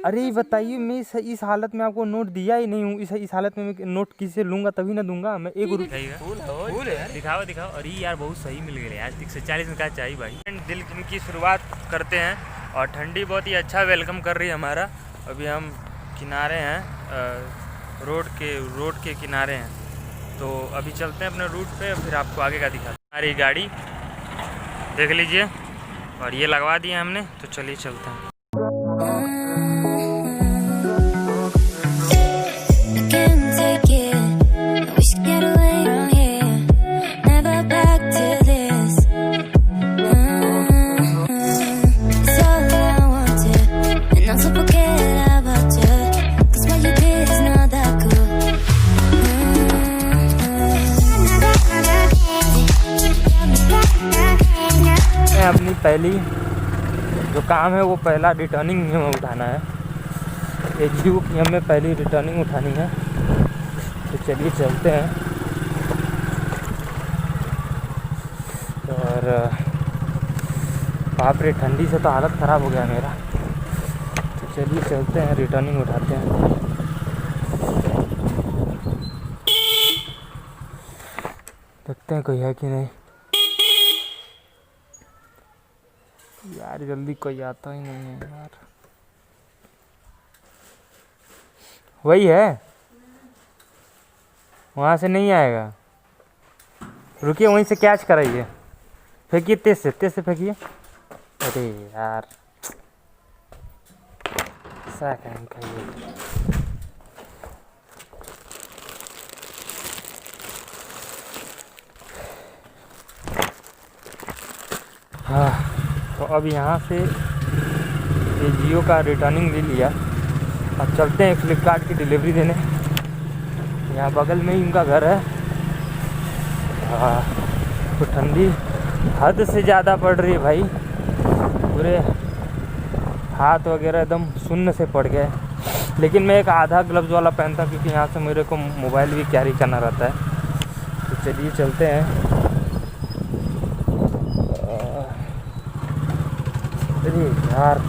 अरे बताइए, मैं इस हालत में आपको नोट दिया ही नहीं हूँ। इस हालत में मैं नोट किससे लूंगा, तभी ना दूंगा मैं। एक फूल है, दिखाओ दिखाओ। अरे यार बहुत सही मिल गया यार, 140 में क्या चाहिए भाई। दिल की शुरुआत करते हैं और ठंडी बहुत ही अच्छा वेलकम कर रही है हमारा। अभी हम किनारे हैं, रोड के किनारे हैं, तो अभी चलते हैं अपने रूट पे, फिर आपको आगे का दिखाते हैं। हमारी गाड़ी देख लीजिए, और ये लगवा दिया हमने, तो चलिए चलते हैं। अपनी पहली जो काम है वो पहला रिटर्निंग हमें उठाना है। एचडीयू की हमें पहली रिटर्निंग उठानी है, तो चलिए चलते हैं। और बाप रे, ठंडी से तो हालत ख़राब हो गया मेरा। तो चलिए चलते हैं, रिटर्निंग उठाते हैं। देखते हैं कोई है कि नहीं। यार जल्दी कोई आता ही नहीं है यार। वही है, वहाँ से नहीं आएगा। रुकिए, वहीं से कैच कराइए, फेंकिए तेज से फेंकिए। अरे यार ऐसा कहीं खाइए। हाँ, तो अब यहाँ से ये जियो का रिटर्निंग ले लिया। अब चलते हैं फ्लिपकार्ट की डिलीवरी देने। यहाँ बगल में ही उनका घर है। तो ठंडी हद से ज़्यादा पड़ रही है भाई, पूरे हाथ वगैरह एकदम शून्य से पड़ गए। लेकिन मैं एक आधा ग्लव्स वाला पहनता, क्योंकि यहाँ से मेरे को मोबाइल भी कैरी करना रहता है। तो चलिए चलते हैं। अरे यार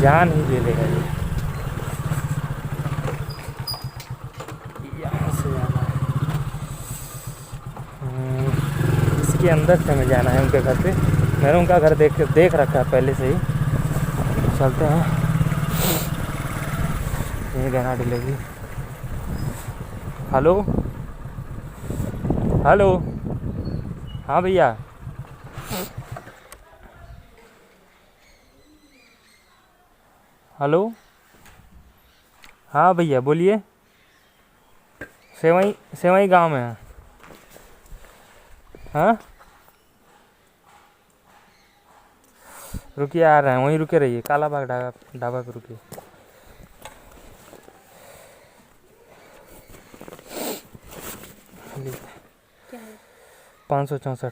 जान ही ले लेगा ये। यहाँ से जाना है, इसके अंदर से हमें जाना है उनके घर पे। मैंने उनका घर देख रखा है पहले से ही। चलते हैं, ये गहना डिलीवरी। हेलो हेलो, हाँ भैया। हेलो, हाँ भैया बोलिए। सेवई गांव में है। हाँ रुकिए, आ रहे हैं, वहीं रुके रहिए, काला बाग ढाबा पे रुकिए। क्या है? 564।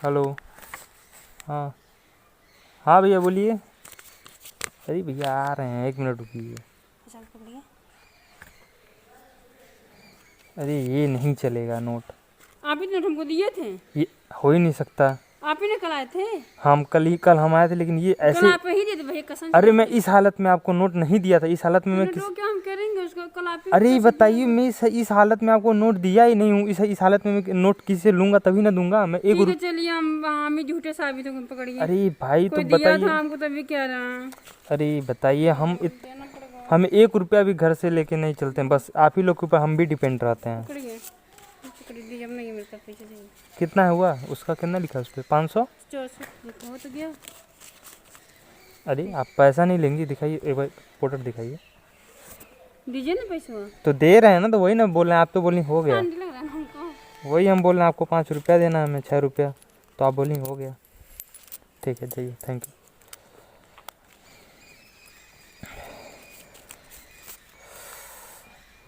हेलो, हाँ हाँ भैया बोलिए। अरे भैया आ रहे हैं, 1 मिनट रुकिए। अरे ये नहीं चलेगा नोट। आप ही ने नोट हमको दिए थे। ये हो ही नहीं सकता। आप ही ने कल आए थे। हम कल हम आए थे, लेकिन ये ऐसे आप ही दे दे भैया, कसम। अरे मैं इस हालत में आपको नोट नहीं दिया था। इस हालत में मैं क्या हम करेंगे उसको, कल आप ही। अरे बताइए, मैं इस हालत में आपको नोट दिया ही नहीं हूँ। इस हालत में मैं नोट किससे लूंगा, तभी ना दूंगा मैं। एक चलिए हम ही झूठे साबित हो पकड़िए। अरे भाई तो बताइए हमको, तभी कह रहा। अरे बताइए, हम 1 रुपया भी घर से लेके नहीं चलते हैं, बस आप ही लोग के ऊपर हम भी डिपेंड रहते हैं। कितना हुआ उसका, कितना लिखा उस पर? 500 हो तो गया। अरे आप पैसा नहीं लेंगी, दिखाइए एक बार फोटो दिखाइए। दीजिए ना पैसा। तो दे रहे हैं ना, तो वही ना बोल रहे हैं। आप तो बोली हो गया। वही हम बोल रहे हैं, आपको 5 रुपया देना है, हमें 6 रुपया, तो आप बोली हो गया। ठीक है जाइए, थैंक यू।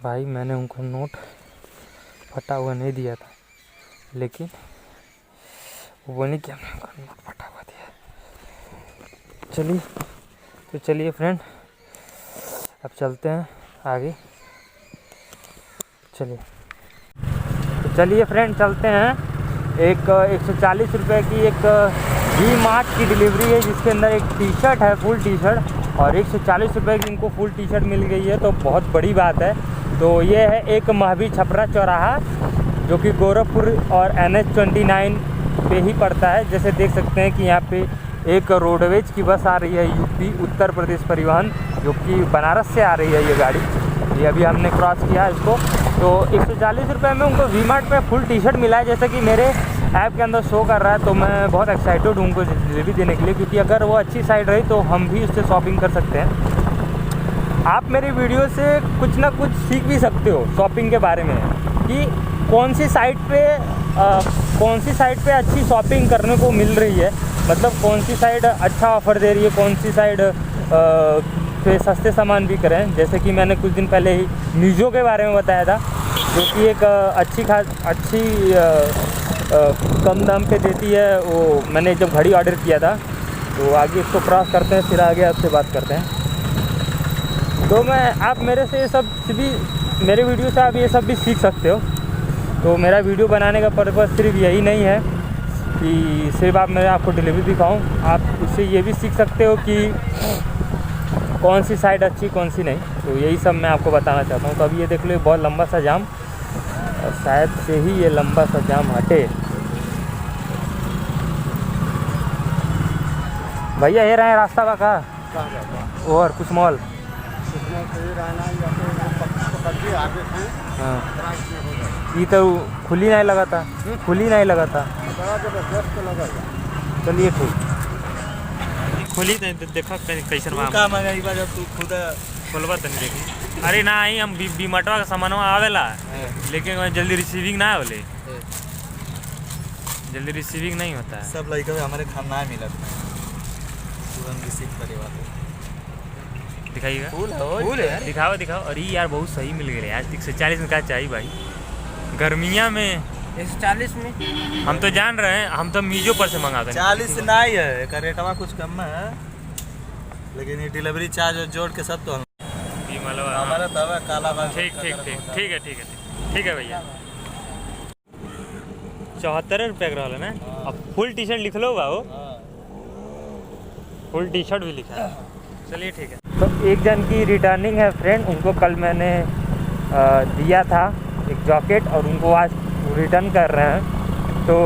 भाई मैंने उनको नोट फटा हुआ नहीं दिया था, लेकिन वो बोली कि हमने उनको नोट फटा हुआ दिया। चलिए फ्रेंड, अब चलते हैं आगे। चलिए, तो चलिए फ्रेंड चलते हैं। एक 140 रुपये की एक वी मार्ट की डिलीवरी है जिसके अंदर एक टी शर्ट है, फुल टी शर्ट, और 140 रुपये की इनको फुल टी शर्ट मिल गई है, तो बहुत बड़ी बात है। तो ये है एक महावीर छपरा चौराहा जो कि गोरखपुर और NH-29 पे ही पड़ता है। जैसे देख सकते हैं कि यहाँ पे एक रोडवेज की बस आ रही है, यूपी उत्तर प्रदेश परिवहन, जो कि बनारस से आ रही है ये गाड़ी। ये अभी हमने क्रॉस किया इसको। तो 140 रुपये में उनको वी मार्ट में फुल टी शर्ट मिला है, जैसे कि मेरे ऐप के अंदर शो कर रहा है। तो मैं बहुत एक्साइटेड हूँ उनको डिलीवरी देने के लिए, क्योंकि अगर वो अच्छी साइड रही तो हम भी उससे शॉपिंग कर सकते हैं। आप मेरी वीडियो से कुछ ना कुछ सीख भी सकते हो शॉपिंग के बारे में, कि कौन सी साइट पे अच्छी शॉपिंग करने को मिल रही है, मतलब कौन सी साइड अच्छा ऑफ़र दे रही है, कौन सी साइड पे सस्ते सामान भी करें। जैसे कि मैंने कुछ दिन पहले ही मीजो के बारे में बताया था, जो कि एक अच्छी कम दाम पे देती है। वो मैंने जब घड़ी ऑर्डर किया था, तो आगे इसको क्रॉस करते हैं, फिर आगे आपसे बात करते हैं। तो आप मेरे से ये सब भी, मेरे वीडियो से आप ये सब भी सीख सकते हो। तो मेरा वीडियो बनाने का पर्पज़ सिर्फ यही नहीं है कि सिर्फ मैं आपको डिलीवरी दिखाऊं, आप उससे ये भी सीख सकते हो कि कौन सी साइड अच्छी कौन सी नहीं। तो यही सब मैं आपको बताना चाहता हूँ। तो अभी ये देख लो बहुत लंबा सा जाम, और शायद से ही ये लंबा सा जाम हटे। भैया ये रहे रास्ता बा का और कुछ मॉल। हाँ, ये तो खुली नहीं लगा था, चलिए ठीक। खुली नहीं देखा कैसे तू खुद खोलवा तनी देखी। अरे ना ही हम वी मार्टवा का सामान आवेला, लेकिन जल्दी रिसीविंग ना होले, जल्दी रिसीविंग नहीं होता है। सब लड़का हमारे खाना है मिलत तुरंत रिसीव करे वाले दिखाइएगा। फूल है दिखाओ। अरे यार बहुत सही मिल गए यार। 140 में क्या चाहिए भाई, गर्मिया में 140 में। हम तो जान रहे हैं, हम तो मीजो पर से मंगाते हैं। 40 नहीं है, एक रेटवा कुछ कम है, लेकिन ये डिलीवरी चार्ज जोड़ के सब तो ये मतलब हमारा तवा काला बाग। ठीक है भैया। 74 रुपये का रहा ना। अब फुल टी शर्ट लिख लो वो, फुल टी शर्ट भी लिखा है। चलिए ठीक है। तो एक जन की रिटर्निंग है फ्रेंड, उनको कल मैंने दिया था एक जैकेट, और उनको आज रिटर्न कर रहे हैं। तो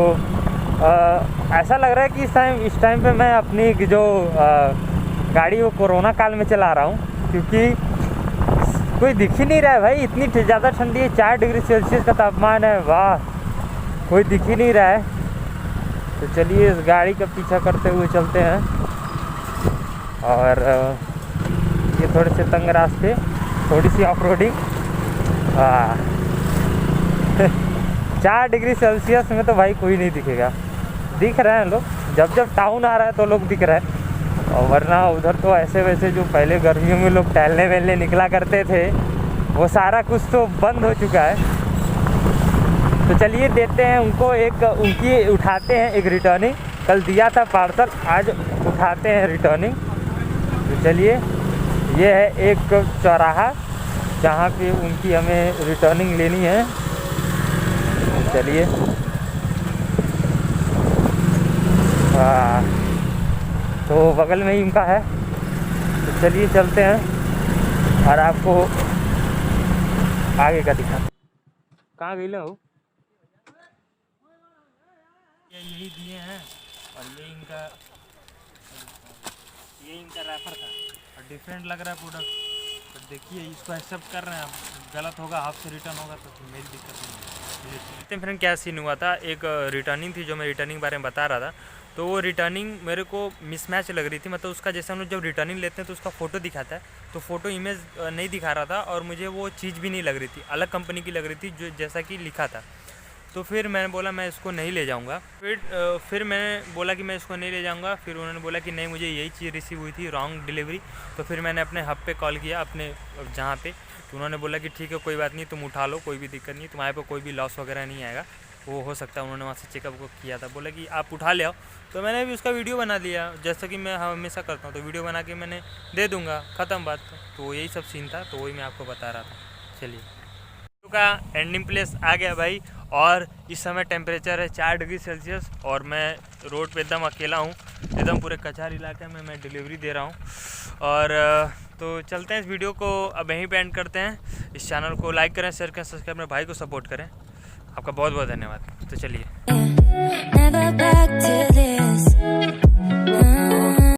ऐसा लग रहा है कि इस टाइम पे मैं अपनी जो गाड़ी वो कोरोना काल में चला रहा हूँ, क्योंकि कोई दिख ही नहीं रहा है भाई। इतनी ज़्यादा ठंडी है, 4 डिग्री सेल्सियस का तापमान है। वाह, कोई दिख ही नहीं रहा है। तो चलिए इस गाड़ी का पीछा करते हुए चलते हैं। और ये थोड़े से तंग रास्ते, थोड़ी सी ऑफ रोडिंग। 4 डिग्री सेल्सियस में तो भाई कोई नहीं दिखेगा। दिख रहे हैं लोग, जब टाउन आ रहा है तो लोग दिख रहे हैं, और वरना उधर तो ऐसे वैसे जो पहले गर्मियों में लोग टहलने वहलने निकला करते थे, वो सारा कुछ तो बंद हो चुका है। तो चलिए देते हैं उनको उनकी उठाते हैं एक रिटर्निंग। कल दिया था पार्सल, आज उठाते हैं रिटर्निंग। तो चलिए, ये है एक चौराहा जहाँ पे उनकी हमें रिटर्निंग लेनी है। चलिए तो बगल में ही उनका है। तो चलिए चलते हैं और आपको आगे का दिखा। कहाँ गई हो? यही दिए हैं, और ये इनका रैपर था, और डिफरेंट लग रहा है प्रोडक्ट। तो देखिए इसको एक्सेप्ट कर रहे हैं, आप गलत होगा, हाफ से रिटर्न होगा तो मेरी दिक्कत नहीं है। फ्रेंड क्या सीन हुआ था, एक रिटर्निंग थी जो मैं रिटर्निंग बारे में बता रहा था। तो वो रिटर्निंग मेरे को मिसमैच लग रही थी, मतलब उसका जैसे हम लोग जब रिटर्निंग लेते हैं तो उसका फ़ोटो दिखाता है, तो फ़ोटो इमेज नहीं दिखा रहा था, और मुझे वो चीज़ भी नहीं लग रही थी, अलग कंपनी की लग रही थी जो जैसा कि लिखा था। तो फिर मैंने बोला मैं इसको नहीं ले जाऊंगा। फिर मैंने बोला कि मैं इसको नहीं ले जाऊंगा। फिर उन्होंने बोला कि नहीं मुझे यही चीज़ रिसीव हुई थी, रॉन्ग डिलीवरी। तो फिर मैंने अपने हब पे कॉल किया, अपने जहाँ पे, तो उन्होंने बोला कि ठीक है कोई बात नहीं, तुम उठा लो, कोई भी दिक्कत नहीं, तुम्हारे पे कोई भी लॉस वगैरह नहीं आएगा, वो हो सकता है। उन्होंने वहाँ से चेकअप को किया था, बोला कि आप उठा ले आओ। तो मैंने भी उसका वीडियो बना लिया, जैसा कि मैं हमेशा करता हूँ, तो वीडियो बना के मैंने दे दूँगा, ख़त्म बात। तो यही सब सीन था, तो वही मैं आपको बता रहा था। चलिए का एंडिंग प्लेस आ गया भाई, और इस समय टेम्परेचर है 4 डिग्री सेल्सियस और मैं रोड पे एकदम अकेला हूँ, एकदम पूरे कचार इलाके में मैं डिलीवरी दे रहा हूँ। और तो चलते हैं, इस वीडियो को अब यहीं पे एंड करते हैं। इस चैनल को लाइक करें, शेयर करें, सब्सक्राइब, मेरे भाई को सपोर्ट करें। आपका बहुत बहुत धन्यवाद। तो चलिए।